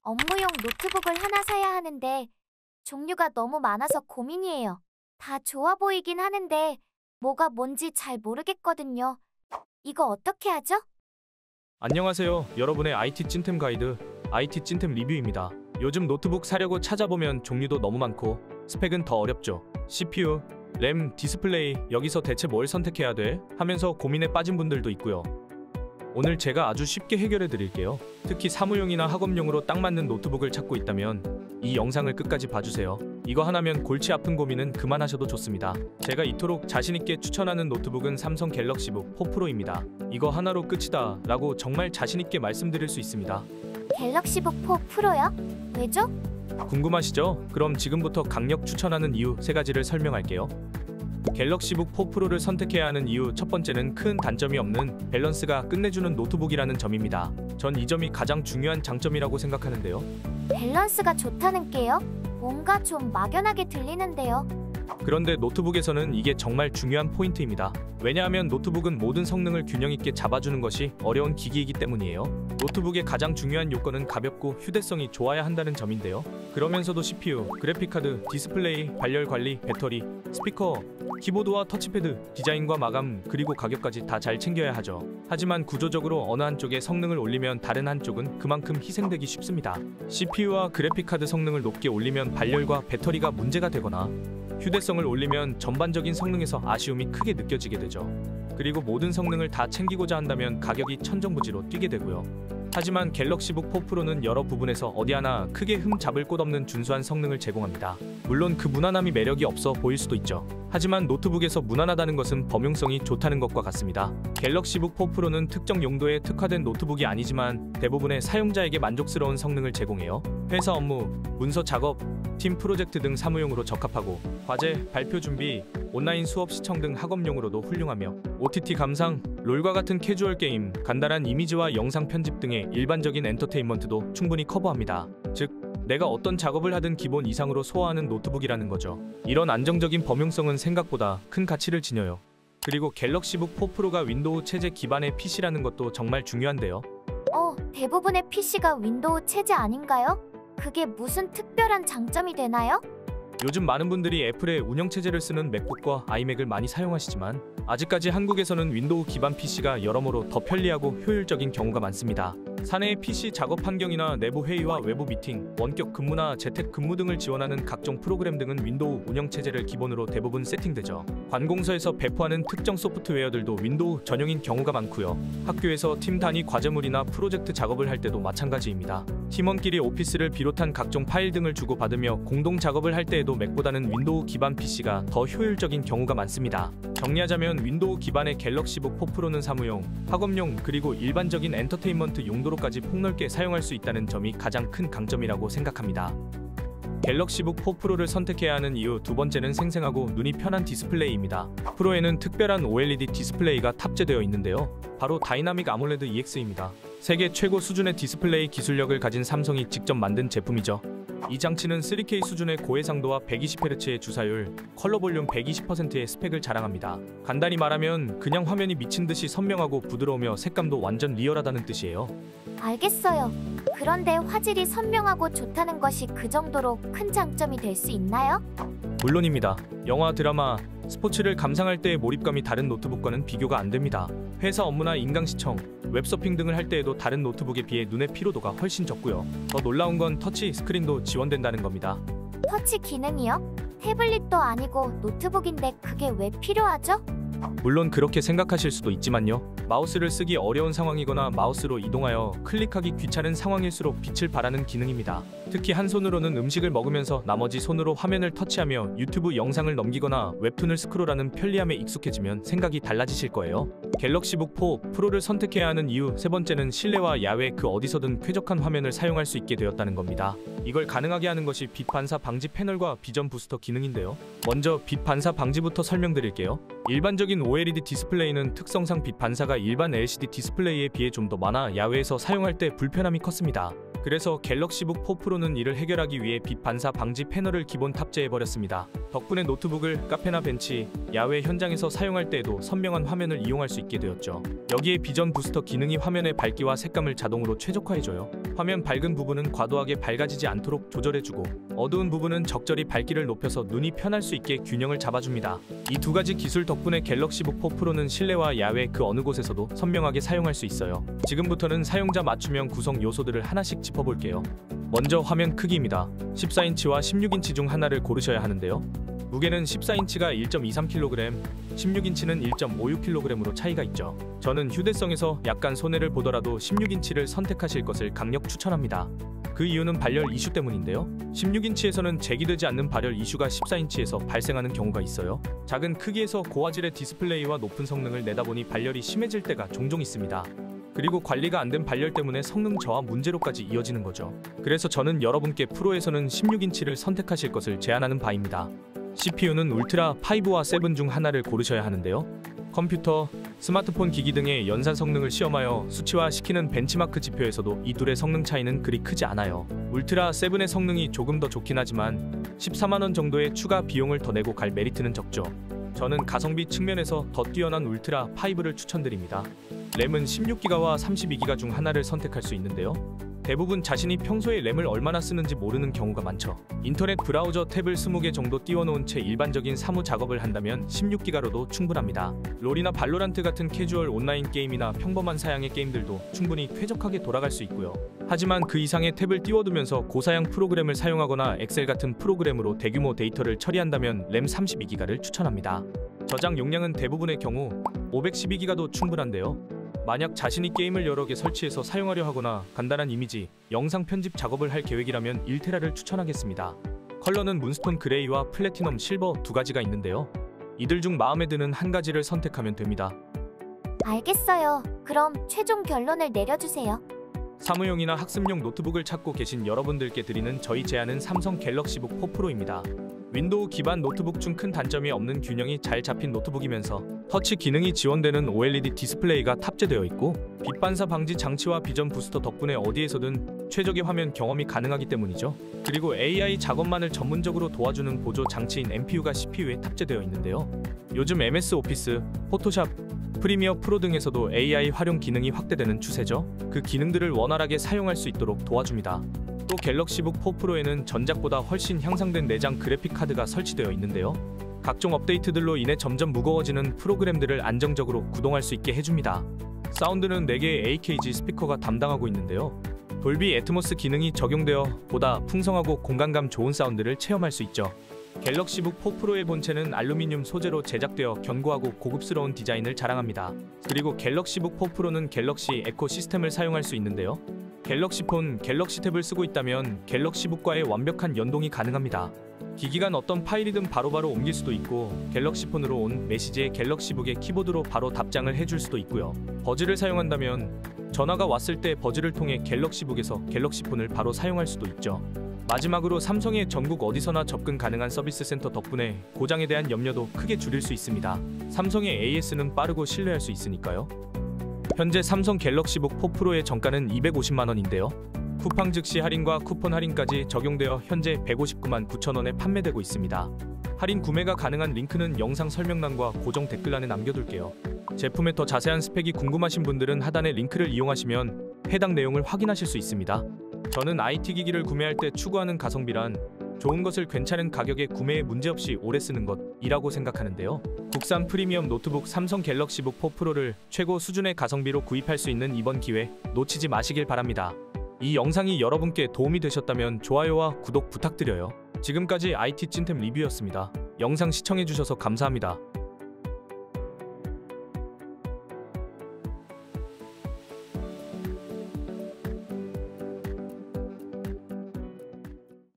업무용 노트북을 하나 사야 하는데 종류가 너무 많아서 고민이에요. 다 좋아 보이긴 하는데 뭐가 뭔지 잘 모르겠거든요. 이거 어떻게 하죠? 안녕하세요. 여러분의 IT 찐템 가이드, IT 찐템 리뷰입니다. 요즘 노트북 사려고 찾아보면 종류도 너무 많고 스펙은 더 어렵죠. CPU, 램, 디스플레이, 여기서 대체 뭘 선택해야 돼? 하면서 고민에 빠진 분들도 있고요. 오늘 제가 아주 쉽게 해결해 드릴게요. 특히 사무용이나 학업용으로 딱 맞는 노트북을 찾고 있다면 이 영상을 끝까지 봐주세요. 이거 하나면 골치 아픈 고민은 그만하셔도 좋습니다. 제가 이토록 자신있게 추천하는 노트북은 삼성 갤럭시북 4 프로입니다. 이거 하나로 끝이다 라고 정말 자신있게 말씀드릴 수 있습니다. 갤럭시북 4 프로요? 왜죠? 궁금하시죠? 그럼 지금부터 강력 추천하는 이유 3가지를 설명할게요. 갤럭시북 4 프로를 선택해야 하는 이유 첫 번째는 큰 단점이 없는 밸런스가 끝내주는 노트북이라는 점입니다. 전 이 점이 가장 중요한 장점이라고 생각하는데요. 밸런스가 좋다는 게요? 뭔가 좀 막연하게 들리는데요. 그런데 노트북에서는 이게 정말 중요한 포인트입니다. 왜냐하면 노트북은 모든 성능을 균형 있게 잡아주는 것이 어려운 기기이기 때문이에요. 노트북의 가장 중요한 요건은 가볍고 휴대성이 좋아야 한다는 점인데요. 그러면서도 CPU, 그래픽카드, 디스플레이, 발열 관리, 배터리, 스피커, 키보드와 터치패드, 디자인과 마감, 그리고 가격까지 다 잘 챙겨야 하죠. 하지만 구조적으로 어느 한쪽의 성능을 올리면 다른 한쪽은 그만큼 희생되기 쉽습니다. CPU와 그래픽카드 성능을 높게 올리면 발열과 배터리가 문제가 되거나 휴대성을 올리면 전반적인 성능에서 아쉬움이 크게 느껴지게 되죠. 그리고 모든 성능을 다 챙기고자 한다면 가격이 천정부지로 뛰게 되고요. 하지만 갤럭시북 4 프로는 여러 부분에서 어디 하나 크게 흠 잡을 곳 없는 준수한 성능을 제공합니다. 물론 그 무난함이 매력이 없어 보일 수도 있죠. 하지만 노트북에서 무난하다는 것은 범용성이 좋다는 것과 같습니다. 갤럭시북 4 프로는 특정 용도에 특화된 노트북이 아니지만 대부분의 사용자에게 만족스러운 성능을 제공해요. 회사 업무, 문서 작업, 팀 프로젝트 등 사무용으로 적합하고 과제, 발표 준비, 온라인 수업 시청 등 학업용으로도 훌륭하며 OTT 감상, 롤과 같은 캐주얼 게임, 간단한 이미지와 영상 편집 등의 일반적인 엔터테인먼트도 충분히 커버합니다. 즉, 내가 어떤 작업을 하든 기본 이상으로 소화하는 노트북이라는 거죠. 이런 안정적인 범용성은 생각보다 큰 가치를 지녀요. 그리고 갤럭시북 4 프로가 윈도우 체제 기반의 PC라는 것도 정말 중요한데요. 대부분의 PC가 윈도우 체제 아닌가요? 그게 무슨 특별한 장점이 되나요? 요즘 많은 분들이 애플의 운영체제를 쓰는 맥북과 아이맥을 많이 사용하시지만 아직까지 한국에서는 윈도우 기반 PC가 여러모로 더 편리하고 효율적인 경우가 많습니다. 사내의 PC 작업 환경이나 내부 회의와 외부 미팅, 원격 근무나 재택 근무 등을 지원하는 각종 프로그램 등은 윈도우 운영체제를 기본으로 대부분 세팅되죠. 관공서에서 배포하는 특정 소프트웨어들도 윈도우 전용인 경우가 많고요. 학교에서 팀 단위 과제물이나 프로젝트 작업을 할 때도 마찬가지입니다. 팀원끼리 오피스를 비롯한 각종 파일 등을 주고받으며 공동 작업을 할 때에도 맥보다는 윈도우 기반 PC가 더 효율적인 경우가 많습니다. 정리하자면 윈도우 기반의 갤럭시북 4 프로는 사무용, 학업용, 그리고 일반적인 엔터테인먼트 용도로까지 폭넓게 사용할 수 있다는 점이 가장 큰 강점이라고 생각합니다. 갤럭시북 4 프로를 선택해야 하는 이유 두 번째는 생생하고 눈이 편한 디스플레이입니다. 프로에는 특별한 OLED 디스플레이가 탑재되어 있는데요. 바로 다이나믹 아몰레드 EX입니다. 세계 최고 수준의 디스플레이 기술력을 가진 삼성이 직접 만든 제품이죠. 이 장치는 3K 수준의 고해상도와 120Hz의 주사율, 컬러 볼륨 120%의 스펙을 자랑합니다. 간단히 말하면 그냥 화면이 미친 듯이 선명하고 부드러우며 색감도 완전 리얼하다는 뜻이에요. 알겠어요. 그런데 화질이 선명하고 좋다는 것이 그 정도로 큰 장점이 될 수 있나요? 물론입니다. 영화, 드라마, 스포츠를 감상할 때의 몰입감이 다른 노트북과는 비교가 안 됩니다. 회사 업무나 인강 시청, 웹서핑 등을 할 때에도 다른 노트북에 비해 눈의 피로도가 훨씬 적고요. 더 놀라운 건 터치 스크린도 지원된다는 겁니다. 터치 기능이요? 태블릿도 아니고 노트북인데 그게 왜 필요하죠? 물론 그렇게 생각하실 수도 있지만요. 마우스를 쓰기 어려운 상황이거나 마우스로 이동하여 클릭하기 귀찮은 상황일수록 빛을 발하는 기능입니다. 특히 한 손으로는 음식을 먹으면서 나머지 손으로 화면을 터치하며 유튜브 영상을 넘기거나 웹툰을 스크롤하는 편리함에 익숙해지면 생각이 달라지실 거예요. 갤럭시북 4 프로를 선택해야 하는 이유 세 번째는 실내와 야외 그 어디서든 쾌적한 화면을 사용할 수 있게 되었다는 겁니다. 이걸 가능하게 하는 것이 빛 반사 방지 패널과 비전 부스터 기능인데요. 먼저 빛 반사 방지부터 설명드릴게요. 일반적인 OLED 디스플레이는 특성상 빛 반사가 일반 LCD 디스플레이에 비해 좀 더 많아 야외에서 사용할 때 불편함이 컸습니다. 그래서 갤럭시북 4 프로는 이를 해결하기 위해 빛 반사 방지 패널을 기본 탑재해버렸습니다. 덕분에 노트북을 카페나 벤치, 야외 현장에서 사용할 때에도 선명한 화면을 이용할 수 있게 되었죠. 여기에 비전 부스터 기능이 화면의 밝기와 색감을 자동으로 최적화해줘요. 화면 밝은 부분은 과도하게 밝아지지 않도록 조절해주고 어두운 부분은 적절히 밝기를 높여서 눈이 편할 수 있게 균형을 잡아줍니다. 이 두 가지 기술 덕분에 갤럭시북 4 프로는 실내와 야외 그 어느 곳에서도 선명하게 사용할 수 있어요. 지금부터는 사용자 맞춤형 구성 요소들을 하나씩 짚어볼게요. 먼저 화면 크기입니다. 14인치와 16인치 중 하나를 고르셔야 하는데요. 무게는 14인치가 1.23kg, 16인치는 1.56kg으로 차이가 있죠. 저는 휴대성에서 약간 손해를 보더라도 16인치를 선택하실 것을 강력 추천합니다. 그 이유는 발열 이슈 때문인데요. 16인치에서는 제기되지 않는 발열 이슈가 14인치에서 발생하는 경우가 있어요. 작은 크기에서 고화질의 디스플레이와 높은 성능을 내다보니 발열이 심해질 때가 종종 있습니다. 그리고 관리가 안 된 발열 때문에 성능 저하 문제로까지 이어지는 거죠. 그래서 저는 여러분께 프로에서는 16인치를 선택하실 것을 제안하는 바입니다. CPU는 울트라 5와 7 중 하나를 고르셔야 하는데요. 컴퓨터, 스마트폰 기기 등의 연산 성능을 시험하여 수치화시키는 벤치마크 지표에서도 이 둘의 성능 차이는 그리 크지 않아요. 울트라 7의 성능이 조금 더 좋긴 하지만 14만원 정도의 추가 비용을 더 내고 갈 메리트는 적죠. 저는 가성비 측면에서 더 뛰어난 울트라 5를 추천드립니다. 램은 16기가와 32기가 중 하나를 선택할 수 있는데요. 대부분 자신이 평소에 램을 얼마나 쓰는지 모르는 경우가 많죠. 인터넷 브라우저 탭을 20개 정도 띄워놓은 채 일반적인 사무 작업을 한다면 16기가로도 충분합니다. 롤이나 발로란트 같은 캐주얼 온라인 게임이나 평범한 사양의 게임들도 충분히 쾌적하게 돌아갈 수 있고요. 하지만 그 이상의 탭을 띄워두면서 고사양 프로그램을 사용하거나 엑셀 같은 프로그램으로 대규모 데이터를 처리한다면 램 32기가를 추천합니다. 저장 용량은 대부분의 경우 512기가도 충분한데요. 만약 자신이 게임을 여러 개 설치해서 사용하려 하거나 간단한 이미지, 영상 편집 작업을 할 계획이라면 1테라를 추천하겠습니다. 컬러는 문스톤 그레이와 플래티넘 실버 두 가지가 있는데요. 이들 중 마음에 드는 한 가지를 선택하면 됩니다. 알겠어요. 그럼 최종 결론을 내려주세요. 사무용이나 학습용 노트북을 찾고 계신 여러분들께 드리는 저희 제안은 삼성 갤럭시북 4 프로입니다. 윈도우 기반 노트북 중 큰 단점이 없는 균형이 잘 잡힌 노트북이면서 터치 기능이 지원되는 OLED 디스플레이가 탑재되어 있고 빛 반사 방지 장치와 비전 부스터 덕분에 어디에서든 최적의 화면 경험이 가능하기 때문이죠. 그리고 AI 작업만을 전문적으로 도와주는 보조 장치인 NPU가 CPU에 탑재되어 있는데요. 요즘 MS 오피스, 포토샵, 프리미어 프로 등에서도 AI 활용 기능이 확대되는 추세죠. 그 기능들을 원활하게 사용할 수 있도록 도와줍니다. 또 갤럭시북 4 프로에는 전작보다 훨씬 향상된 내장 그래픽 카드가 설치되어 있는데요. 각종 업데이트들로 인해 점점 무거워지는 프로그램들을 안정적으로 구동할 수 있게 해줍니다. 사운드는 4개의 AKG 스피커가 담당하고 있는데요. 돌비 애트모스 기능이 적용되어 보다 풍성하고 공간감 좋은 사운드를 체험할 수 있죠. 갤럭시북 4 프로의 본체는 알루미늄 소재로 제작되어 견고하고 고급스러운 디자인을 자랑합니다. 그리고 갤럭시북 4 프로는 갤럭시 에코 시스템을 사용할 수 있는데요. 갤럭시 폰, 갤럭시 탭을 쓰고 있다면 갤럭시북과의 완벽한 연동이 가능합니다. 기기간 어떤 파일이든 바로바로 옮길 수도 있고 갤럭시 폰으로 온 메시지에 갤럭시북의 키보드로 바로 답장을 해줄 수도 있고요. 버즈를 사용한다면 전화가 왔을 때 버즈를 통해 갤럭시북에서 갤럭시 폰을 바로 사용할 수도 있죠. 마지막으로 삼성의 전국 어디서나 접근 가능한 서비스 센터 덕분에 고장에 대한 염려도 크게 줄일 수 있습니다. 삼성의 AS는 빠르고 신뢰할 수 있으니까요. 현재 삼성 갤럭시북 4 프로의 정가는 250만원인데요. 쿠팡 즉시 할인과 쿠폰 할인까지 적용되어 현재 159만 9천원에 판매되고 있습니다. 할인 구매가 가능한 링크는 영상 설명란과 고정 댓글란에 남겨둘게요. 제품의 더 자세한 스펙이 궁금하신 분들은 하단의 링크를 이용하시면 해당 내용을 확인하실 수 있습니다. 저는 IT 기기를 구매할 때 추구하는 가성비란 좋은 것을 괜찮은 가격에 구매에 문제없이 오래 쓰는 것이라고 생각하는데요. 국산 프리미엄 노트북 삼성 갤럭시북 4 프로를 최고 수준의 가성비로 구입할 수 있는 이번 기회 놓치지 마시길 바랍니다. 이 영상이 여러분께 도움이 되셨다면 좋아요와 구독 부탁드려요. 지금까지 IT 찐템 리뷰였습니다. 영상 시청해주셔서 감사합니다.